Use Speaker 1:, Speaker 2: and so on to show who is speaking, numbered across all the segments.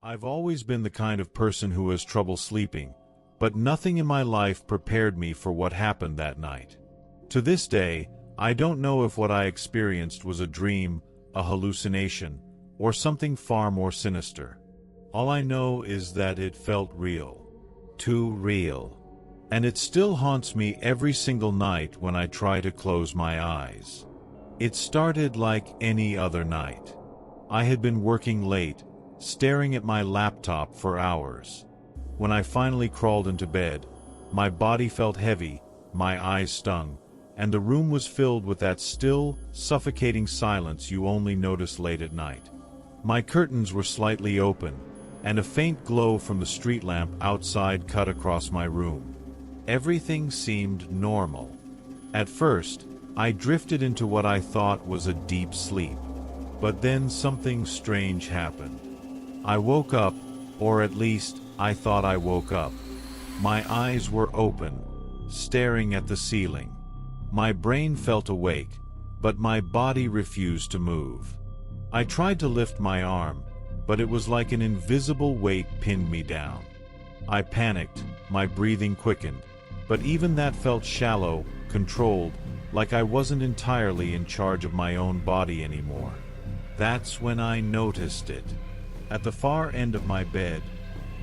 Speaker 1: I've always been the kind of person who has trouble sleeping, but nothing in my life prepared me for what happened that night. To this day, I don't know if what I experienced was a dream, a hallucination, or something far more sinister. All I know is that it felt real. Too real. And it still haunts me every single night when I try to close my eyes. It started like any other night. I had been working late, staring at my laptop for hours. When I finally crawled into bed, my body felt heavy, my eyes stung, and the room was filled with that still, suffocating silence you only notice late at night. My curtains were slightly open, and a faint glow from the street lamp outside cut across my room. Everything seemed normal. At first, I drifted into what I thought was a deep sleep. But then something strange happened. I woke up, or at least, I thought I woke up. My eyes were open, staring at the ceiling. My brain felt awake, but my body refused to move. I tried to lift my arm, but it was like an invisible weight pinned me down. I panicked, my breathing quickened, but even that felt shallow, controlled, like I wasn't entirely in charge of my own body anymore. That's when I noticed it. At the far end of my bed,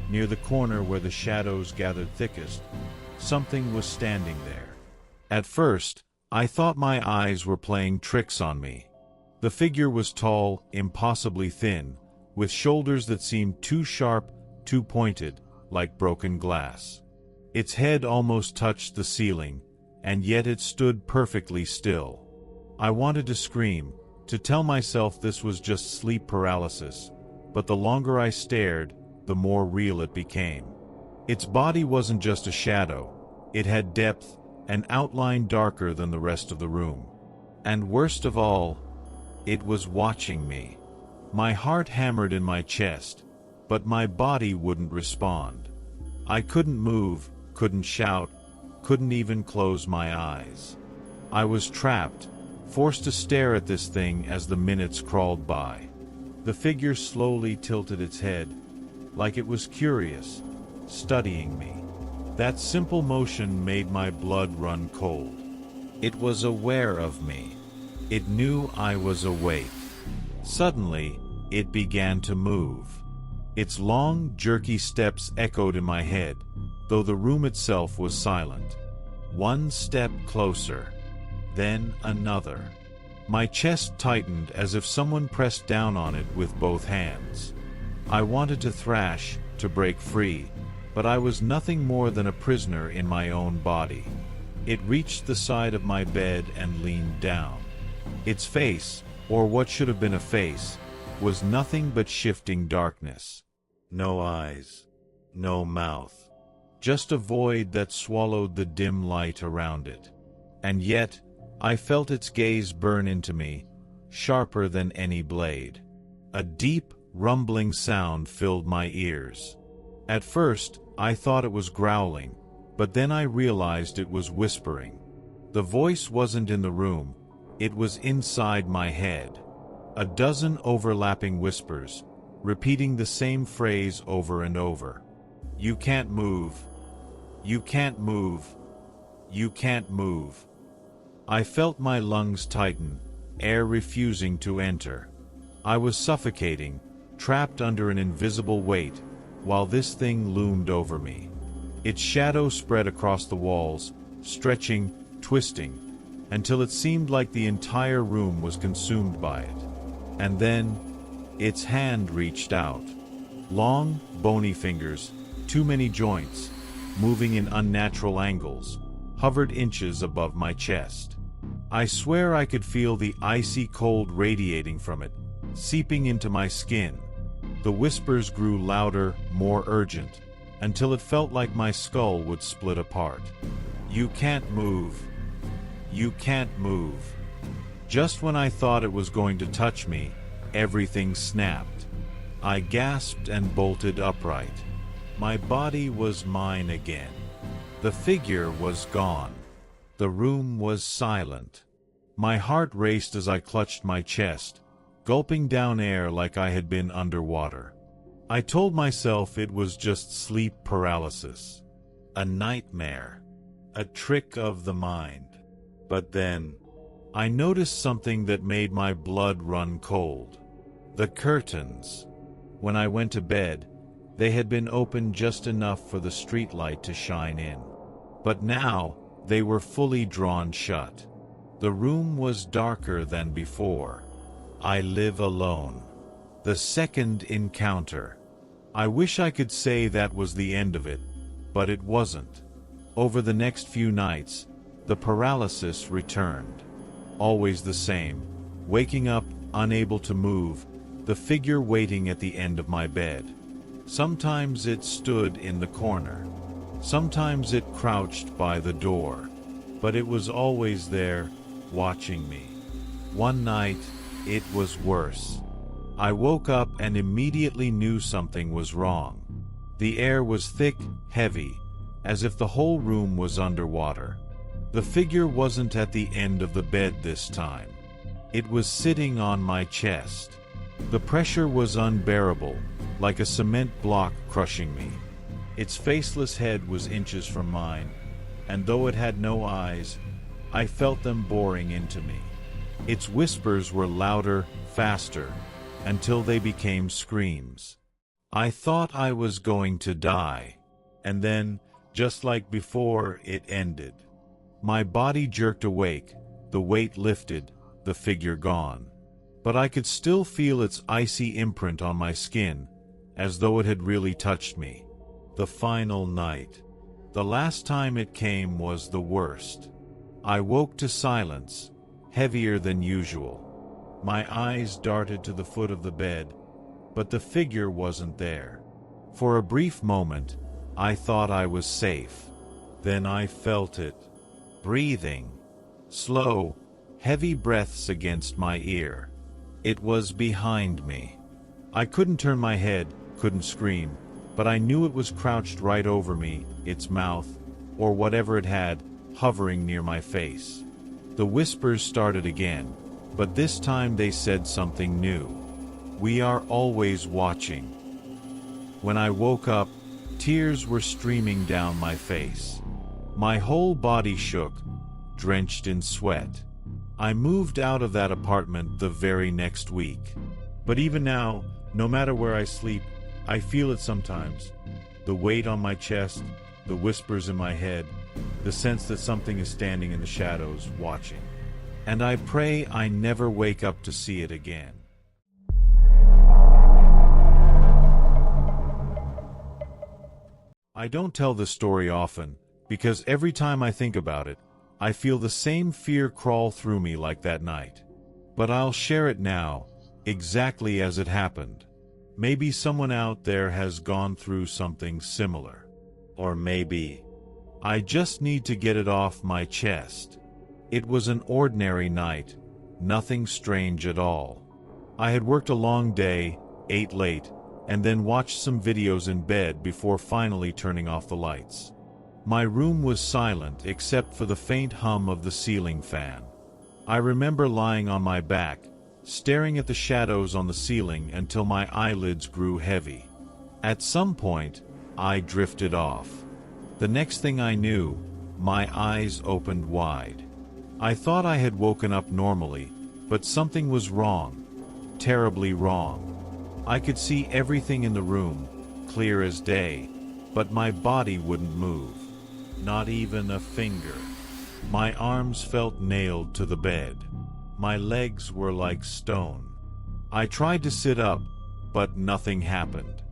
Speaker 1: near the corner where the shadows gathered thickest, something was standing there. At first, I thought my eyes were playing tricks on me. The figure was tall, impossibly thin, with shoulders that seemed too sharp, too pointed, like broken glass. Its head almost touched the ceiling, and yet it stood perfectly still. I wanted to scream, to tell myself this was just sleep paralysis, but the longer I stared, the more real it became. Its body wasn't just a shadow, it had depth, an outline darker than the rest of the room. And worst of all, it was watching me. My heart hammered in my chest, but my body wouldn't respond. I couldn't move, couldn't shout, couldn't even close my eyes. I was trapped, forced to stare at this thing as the minutes crawled by. The figure slowly tilted its head, like it was curious, studying me. That simple motion made my blood run cold. It was aware of me. It knew I was awake. Suddenly, it began to move. Its long, jerky steps echoed in my head, though the room itself was silent. One step closer, then another. My chest tightened as if someone pressed down on it with both hands. I wanted to thrash, to break free, but I was nothing more than a prisoner in my own body. It reached the side of my bed and leaned down. Its face, or what should have been a face, was nothing but shifting darkness. No eyes, no mouth, just a void that swallowed the dim light around it. And yet, I felt its gaze burn into me, sharper than any blade. A deep, rumbling sound filled my ears. At first, I thought it was growling, but then I realized it was whispering. The voice wasn't in the room, it was inside my head. A dozen overlapping whispers, repeating the same phrase over and over. You can't move. You can't move. You can't move. I felt my lungs tighten, air refusing to enter. I was suffocating, trapped under an invisible weight, while this thing loomed over me. Its shadow spread across the walls, stretching, twisting, until it seemed like the entire room was consumed by it. And then, its hand reached out. Long, bony fingers, too many joints, moving in unnatural angles, hovered inches above my chest. I swear I could feel the icy cold radiating from it, seeping into my skin. The whispers grew louder, more urgent, until it felt like my skull would split apart. You can't move. You can't move. Just when I thought it was going to touch me, everything snapped. I gasped and bolted upright. My body was mine again. The figure was gone. The room was silent. My heart raced as I clutched my chest, gulping down air like I had been underwater. I told myself it was just sleep paralysis, a nightmare, a trick of the mind. But then, I noticed something that made my blood run cold. The curtains. When I went to bed, they had been open just enough for the streetlight to shine in. But now, they were fully drawn shut. The room was darker than before. I live alone. The second encounter. I wish I could say that was the end of it, but it wasn't. Over the next few nights, the paralysis returned. Always the same. Waking up, unable to move, the figure waiting at the end of my bed. Sometimes it stood in the corner. Sometimes it crouched by the door. But it was always there, watching me. One night, it was worse. I woke up and immediately knew something was wrong. The air was thick, heavy, as if the whole room was underwater. The figure wasn't at the end of the bed this time. It was sitting on my chest. The pressure was unbearable, like a cement block crushing me. Its faceless head was inches from mine, and though it had no eyes, I felt them boring into me. Its whispers were louder, faster, until they became screams. I thought I was going to die, and then, just like before, it ended. My body jerked awake, the weight lifted, the figure gone. But I could still feel its icy imprint on my skin, as though it had really touched me. The final night. The last time it came was the worst. I woke to silence, heavier than usual. My eyes darted to the foot of the bed, but the figure wasn't there. For a brief moment, I thought I was safe. Then I felt it. Breathing. Slow, heavy breaths against my ear. It was behind me. I couldn't turn my head, couldn't scream, but I knew it was crouched right over me, its mouth, or whatever it had, hovering near my face. The whispers started again, but this time they said something new. We are always watching. When I woke up, tears were streaming down my face. My whole body shook, drenched in sweat. I moved out of that apartment the very next week. But even now, no matter where I sleep, I feel it sometimes. The weight on my chest, the whispers in my head, the sense that something is standing in the shadows, watching. And I pray I never wake up to see it again. I don't tell this story often, because every time I think about it, I feel the same fear crawl through me like that night. But I'll share it now, exactly as it happened. Maybe someone out there has gone through something similar. Or maybe I just need to get it off my chest. It was an ordinary night, nothing strange at all. I had worked a long day, ate late, and then watched some videos in bed before finally turning off the lights. My room was silent except for the faint hum of the ceiling fan. I remember lying on my back, staring at the shadows on the ceiling until my eyelids grew heavy. At some point, I drifted off. The next thing I knew, my eyes opened wide. I thought I had woken up normally, but something was wrong, terribly wrong. I could see everything in the room, clear as day, but my body wouldn't move. Not even a finger. My arms felt nailed to the bed. My legs were like stone. I tried to sit up, but nothing happened.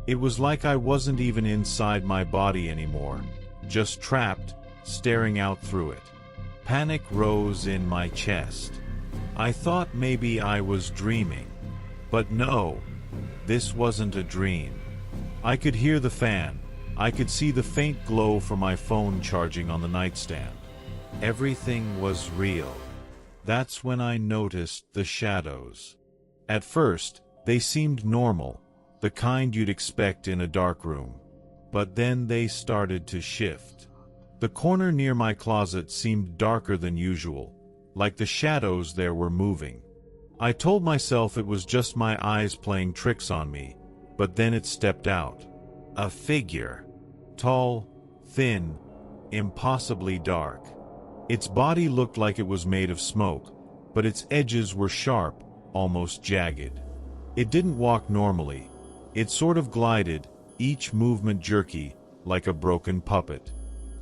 Speaker 1: It was like I wasn't even inside my body anymore, just trapped, staring out through it. Panic rose in my chest. I thought maybe I was dreaming. But no, this wasn't a dream. I could hear the fan. I could see the faint glow from my phone charging on the nightstand. Everything was real. That's when I noticed the shadows. At first, they seemed normal, the kind you'd expect in a dark room. But then they started to shift. The corner near my closet seemed darker than usual, like the shadows there were moving. I told myself it was just my eyes playing tricks on me, but then it stepped out. A figure. Tall, thin, impossibly dark. Its body looked like it was made of smoke, but its edges were sharp, almost jagged. It didn't walk normally. It sort of glided, each movement jerky, like a broken puppet.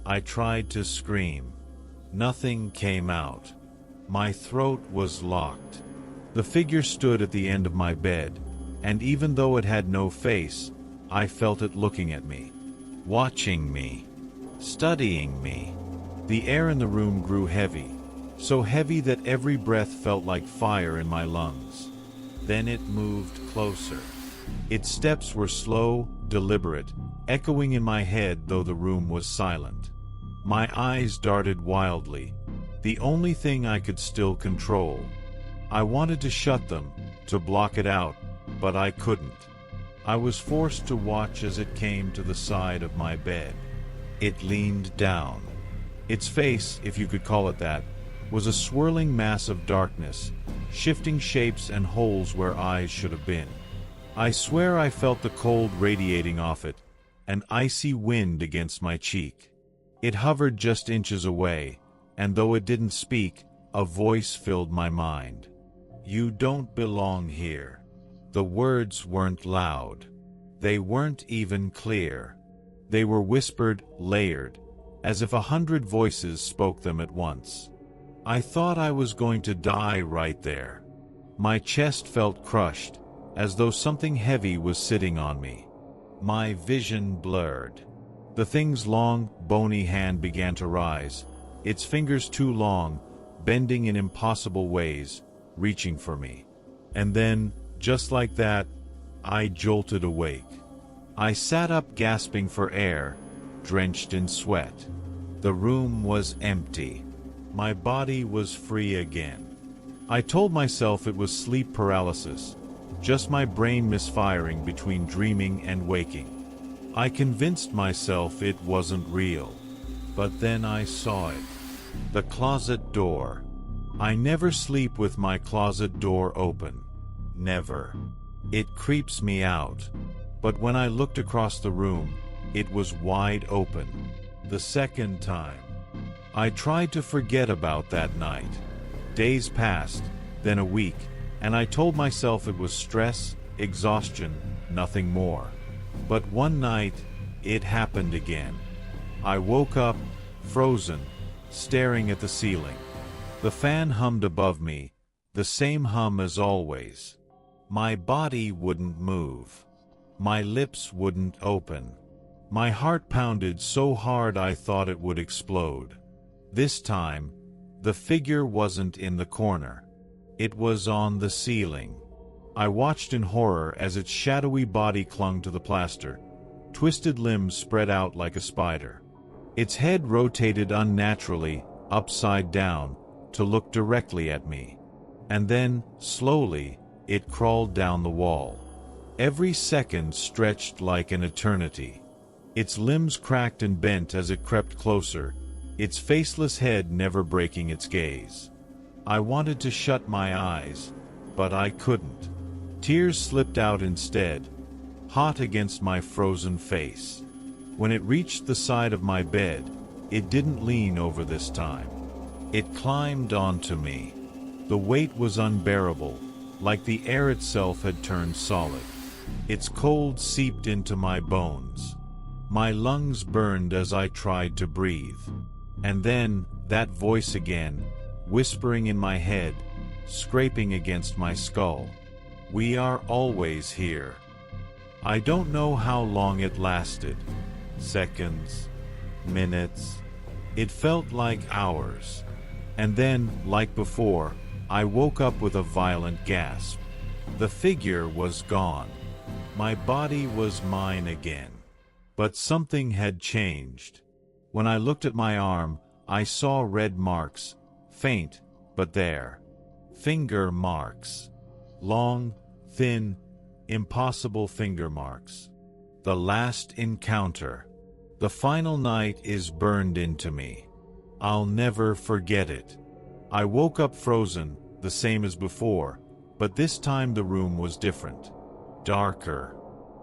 Speaker 1: I tried to scream. Nothing came out. My throat was locked. The figure stood at the end of my bed, and even though it had no face, I felt it looking at me, watching me, studying me. The air in the room grew heavy, so heavy that every breath felt like fire in my lungs. Then it moved closer. Its steps were slow, deliberate, echoing in my head though the room was silent. My eyes darted wildly, the only thing I could still control. I wanted to shut them, to block it out, but I couldn't. I was forced to watch as it came to the side of my bed. It leaned down. Its face, if you could call it that, was a swirling mass of darkness, shifting shapes and holes where eyes should have been. I swear I felt the cold radiating off it, an icy wind against my cheek. It hovered just inches away, and though it didn't speak, a voice filled my mind. "You don't belong here." The words weren't loud. They weren't even clear. They were whispered, layered, as if 100 voices spoke them at once. I thought I was going to die right there. My chest felt crushed, as though something heavy was sitting on me. My vision blurred. The thing's long, bony hand began to rise, its fingers too long, bending in impossible ways, reaching for me. And then, just like that, I jolted awake. I sat up gasping for air, drenched in sweat. The room was empty. My body was free again. I told myself it was sleep paralysis, just my brain misfiring between dreaming and waking. I convinced myself it wasn't real. But then I saw it. The closet door. I never sleep with my closet door open. Never. It creeps me out. But when I looked across the room, it was wide open. The second time. I tried to forget about that night. Days passed, then a week, and I told myself it was stress, exhaustion, nothing more. But one night, it happened again. I woke up, frozen, staring at the ceiling. The fan hummed above me, the same hum as always. My body wouldn't move. My lips wouldn't open. My heart pounded so hard I thought it would explode. This time, the figure wasn't in the corner. It was on the ceiling. I watched in horror as its shadowy body clung to the plaster, twisted limbs spread out like a spider. Its head rotated unnaturally, upside down, to look directly at me. And then, slowly, it crawled down the wall. Every second stretched like an eternity. Its limbs cracked and bent as it crept closer, its faceless head never breaking its gaze. I wanted to shut my eyes, but I couldn't. Tears slipped out instead, hot against my frozen face. When it reached the side of my bed, it didn't lean over this time. It climbed onto me. The weight was unbearable, like the air itself had turned solid. Its cold seeped into my bones. My lungs burned as I tried to breathe. And then, that voice again, whispering in my head, scraping against my skull. "We are always here." I don't know how long it lasted. Seconds, minutes. It felt like hours. And then, like before, I woke up with a violent gasp. The figure was gone. My body was mine again. But something had changed. When I looked at my arm, I saw red marks, faint, but there. Finger marks. Long, thin, impossible finger marks. The last encounter. The final night is burned into me. I'll never forget it. I woke up frozen, the same as before, but this time the room was different. Darker.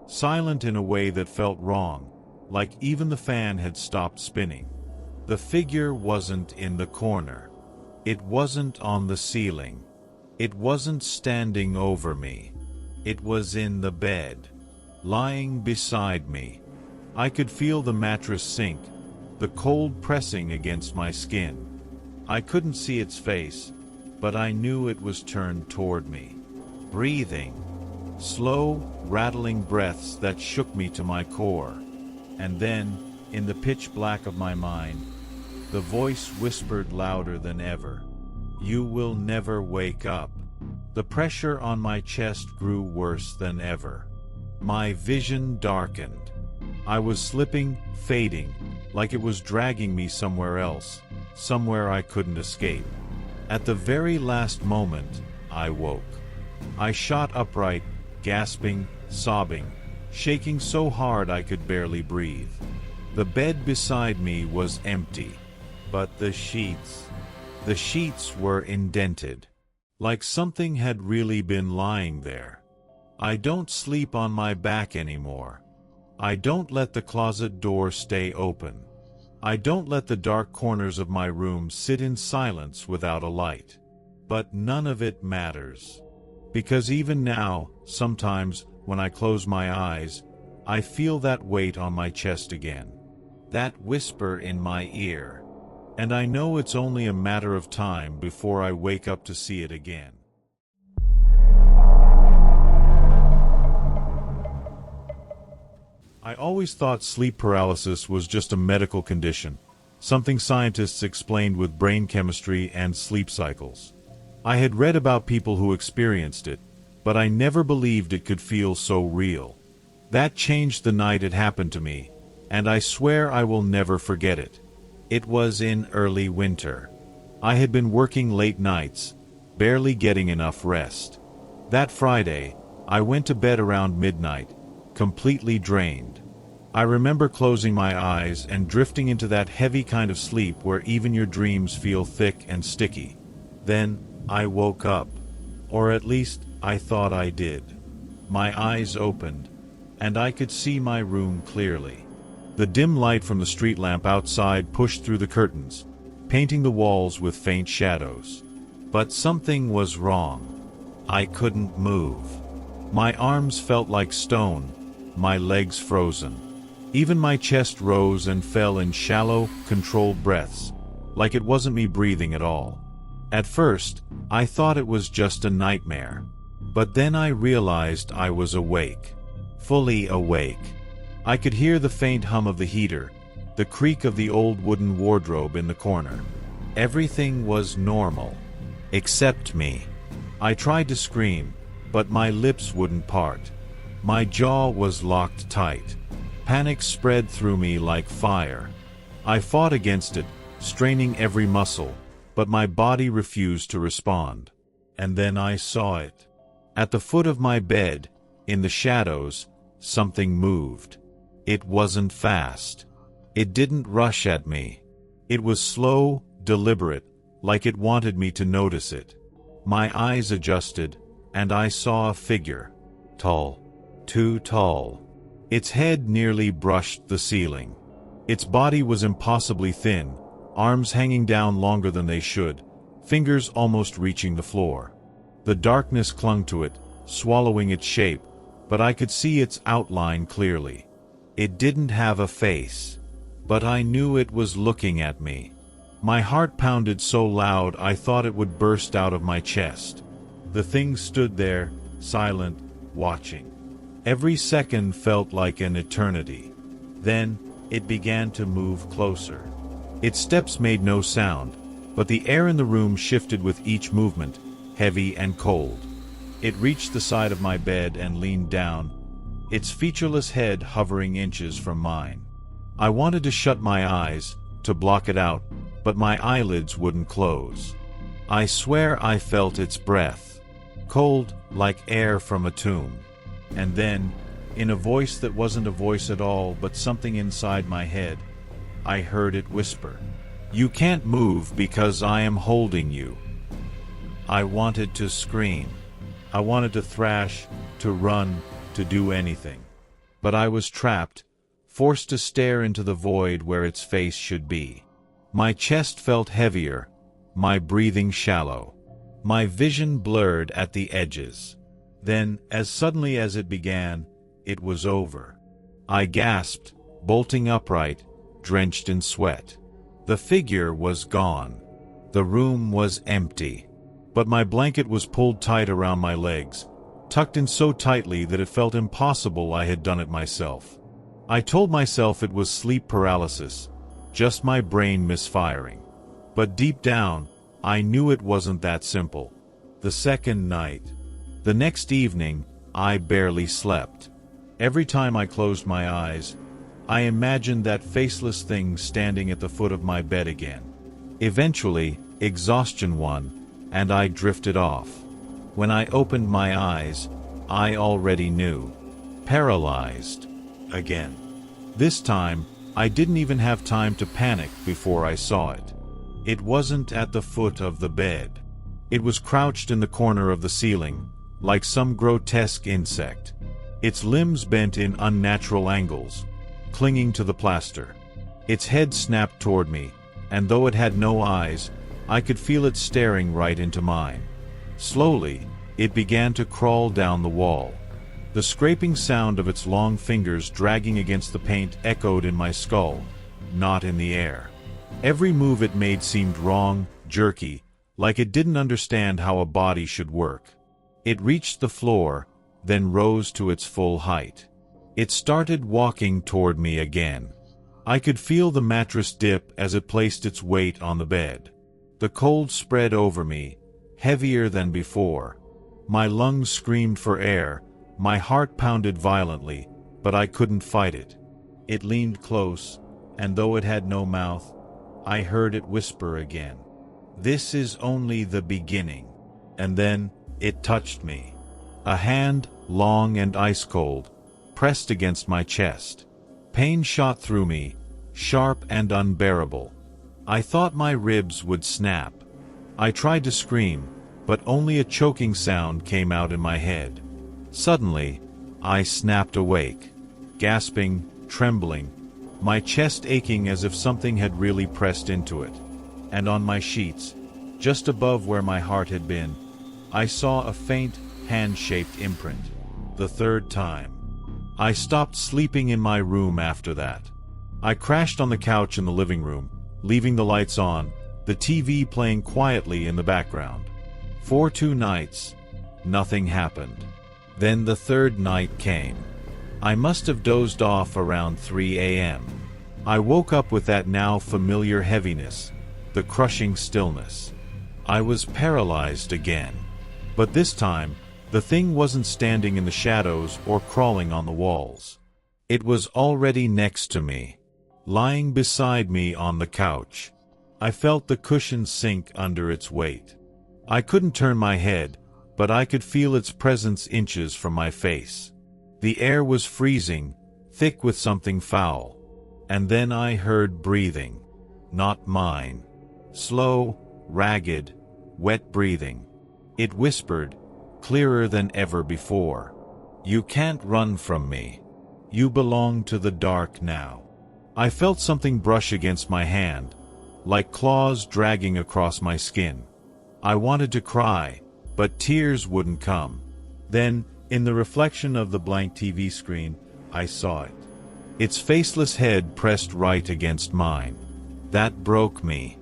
Speaker 1: silent in a way that felt wrong, like even the fan had stopped spinning. The figure wasn't in the corner. It wasn't on the ceiling. It wasn't standing over me. It was in the bed, lying beside me. I could feel the mattress sink, the cold pressing against my skin. I couldn't see its face, but I knew it was turned toward me, breathing, slow, rattling breaths that shook me to my core. And then, in the pitch black of my mind, the voice whispered louder than ever, "You will never wake up." The pressure on my chest grew worse than ever. My vision darkened. I was slipping, fading, like it was dragging me somewhere else, somewhere I couldn't escape. At the very last moment, I woke. I shot upright, gasping, sobbing, shaking so hard I could barely breathe. The bed beside me was empty, but the sheets were indented, like something had really been lying there. I don't sleep on my back anymore. I don't let the closet door stay open. I don't let the dark corners of my room sit in silence without a light. But none of it matters. Because even now, sometimes, when I close my eyes, I feel that weight on my chest again. That whisper in my ear. And I know it's only a matter of time before I wake up to see it again. I always thought sleep paralysis was just a medical condition, something scientists explained with brain chemistry and sleep cycles. I had read about people who experienced it, but I never believed it could feel so real. That changed the night it happened to me, and I swear I will never forget it. It was in early winter. I had been working late nights, barely getting enough rest. That Friday, I went to bed around midnight, completely drained. I remember closing my eyes and drifting into that heavy kind of sleep where even your dreams feel thick and sticky. Then, I woke up. Or at least, I thought I did. My eyes opened, and I could see my room clearly. The dim light from the street lamp outside pushed through the curtains, painting the walls with faint shadows. But something was wrong. I couldn't move. My arms felt like stone, my legs frozen. Even my chest rose and fell in shallow, controlled breaths, like it wasn't me breathing at all. At first, I thought it was just a nightmare. But then I realized I was awake. Fully awake. I could hear the faint hum of the heater, the creak of the old wooden wardrobe in the corner. Everything was normal. Except me. I tried to scream, but my lips wouldn't part. My jaw was locked tight. Panic spread through me like fire. I fought against it, straining every muscle, but my body refused to respond. And then I saw it. At the foot of my bed, in the shadows, something moved. It wasn't fast. It didn't rush at me. It was slow, deliberate, like it wanted me to notice it. My eyes adjusted, and I saw a figure. Tall. Too tall. Its head nearly brushed the ceiling. Its body was impossibly thin, arms hanging down longer than they should, fingers almost reaching the floor. The darkness clung to it, swallowing its shape, but I could see its outline clearly. It didn't have a face, but I knew it was looking at me. My heart pounded so loud I thought it would burst out of my chest. The thing stood there, silent, watching. Every second felt like an eternity. Then, it began to move closer. Its steps made no sound, but the air in the room shifted with each movement, heavy and cold. It reached the side of my bed and leaned down, its featureless head hovering inches from mine. I wanted to shut my eyes, to block it out, but my eyelids wouldn't close. I swear I felt its breath, cold like air from a tomb. And then, in a voice that wasn't a voice at all but something inside my head, I heard it whisper, "You can't move because I am holding you." I wanted to scream. I wanted to thrash, to run, to do anything. But I was trapped, forced to stare into the void where its face should be. My chest felt heavier, my breathing shallow, my vision blurred at the edges. Then, as suddenly as it began, it was over. I gasped, bolting upright, drenched in sweat. The figure was gone. The room was empty. But my blanket was pulled tight around my legs, tucked in so tightly that it felt impossible I had done it myself. I told myself it was sleep paralysis, just my brain misfiring. But deep down, I knew it wasn't that simple. The second night. The next evening, I barely slept. Every time I closed my eyes, I imagined that faceless thing standing at the foot of my bed again. Eventually, exhaustion won, and I drifted off. When I opened my eyes, I already knew. Paralyzed. Again. This time, I didn't even have time to panic before I saw it. It wasn't at the foot of the bed. It was crouched in the corner of the ceiling, like some grotesque insect. Its limbs bent in unnatural angles, clinging to the plaster. Its head snapped toward me, and though it had no eyes, I could feel it staring right into mine. Slowly, it began to crawl down the wall. The scraping sound of its long fingers dragging against the paint echoed in my skull, not in the air. Every move it made seemed wrong, jerky, like it didn't understand how a body should work. It reached the floor, then rose to its full height. It started walking toward me again. I could feel the mattress dip as it placed its weight on the bed. The cold spread over me, heavier than before. My lungs screamed for air, my heart pounded violently, but I couldn't fight it. It leaned close, and though it had no mouth, I heard it whisper again. "This is only the beginning." And then, it touched me. A hand, long and ice-cold, pressed against my chest. Pain shot through me, sharp and unbearable. I thought my ribs would snap. I tried to scream, but only a choking sound came out in my head. Suddenly, I snapped awake, gasping, trembling, my chest aching as if something had really pressed into it. And on my sheets, just above where my heart had been, I saw a faint, hand-shaped imprint. The third time. I stopped sleeping in my room after that. I crashed on the couch in the living room, leaving the lights on, the TV playing quietly in the background. For 2 nights, nothing happened. Then the third night came. I must have dozed off around 3 a.m. I woke up with that now familiar heaviness, the crushing stillness. I was paralyzed again. But this time, the thing wasn't standing in the shadows or crawling on the walls. It was already next to me, lying beside me on the couch. I felt the cushion sink under its weight. I couldn't turn my head, but I could feel its presence inches from my face. The air was freezing, thick with something foul. And then I heard breathing. Not mine. Slow, ragged, wet breathing. It whispered, clearer than ever before. "You can't run from me. You belong to the dark now." I felt something brush against my hand, like claws dragging across my skin. I wanted to cry, but tears wouldn't come. Then, in the reflection of the blank TV screen, I saw it. Its faceless head pressed right against mine. That broke me.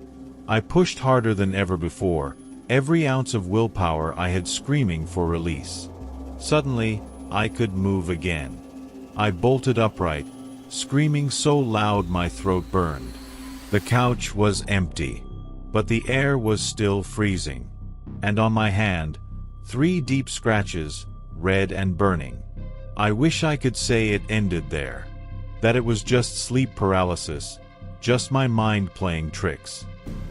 Speaker 1: I pushed harder than ever before, every ounce of willpower I had screaming for release. Suddenly, I could move again. I bolted upright, screaming so loud my throat burned. The couch was empty, but the air was still freezing. And on my hand, 3 deep scratches, red and burning. I wish I could say it ended there. That it was just sleep paralysis, just my mind playing tricks.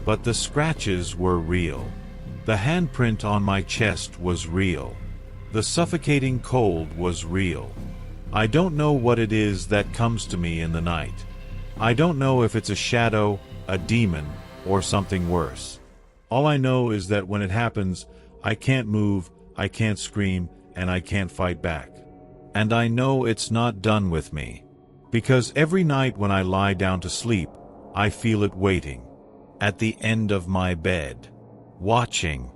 Speaker 1: But the scratches were real. The handprint on my chest was real. The suffocating cold was real. I don't know what it is that comes to me in the night. I don't know if it's a shadow, a demon, or something worse. All I know is that when it happens, I can't move, I can't scream, and I can't fight back. and I know it's not done with me. Because every night when I lie down to sleep, I feel it waiting. At the end of my bed. Watching.